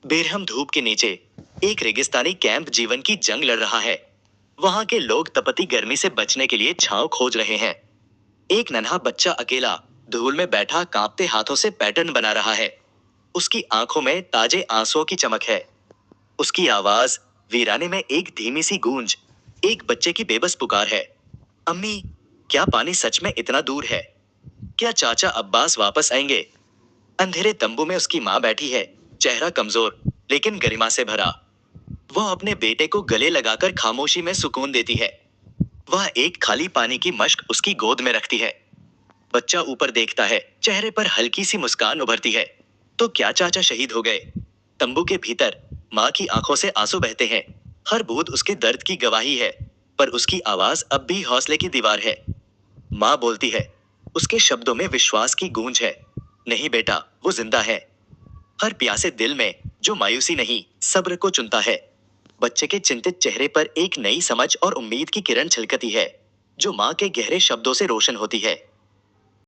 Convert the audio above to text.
बेरहम धूप के नीचे एक रेगिस्तानी कैंप जीवन की जंग लड़ रहा है। वहां के लोग तपती गर्मी से बचने के लिए छांव खोज रहे हैं। एक नन्हा बच्चा अकेला धूल में बैठा कांपते हाथों से पैटर्न बना रहा है। उसकी आंखों में ताजे आंसुओं की चमक है। उसकी आवाज वीराने में एक धीमी सी गूंज, एक बच्चे की बेबस पुकार है। अम्मी, क्या पानी सच में इतना दूर है? क्या चाचा अब्बास वापस आएंगे? अंधेरे तंबू में उसकी माँ बैठी है, चेहरा कमजोर लेकिन गरिमा से भरा। वह अपने बेटे को गले लगाकर खामोशी में सुकून देती है। वह एक खाली पानी की मश्क उसकी गोद में रखती है। बच्चा ऊपर देखता है, चेहरे पर हल्की सी मुस्कान उभरती है। तो क्या चाचा शहीद हो गए? तंबू के भीतर माँ की आंखों से आंसू बहते हैं। हर बूंद उसके दर्द की गवाही है, पर उसकी आवाज अब भी हौसले की दीवार है। माँ बोलती है, उसके शब्दों में विश्वास की गूंज है। नहीं बेटा, वो जिंदा है। हर प्यासे दिल में जो मायूसी नहीं, सब्र को चुनता है। बच्चे के चिंतित चेहरे पर एक नई समझ और उम्मीद की किरण छलकती है, जो माँ के गहरे शब्दों से रोशन होती है।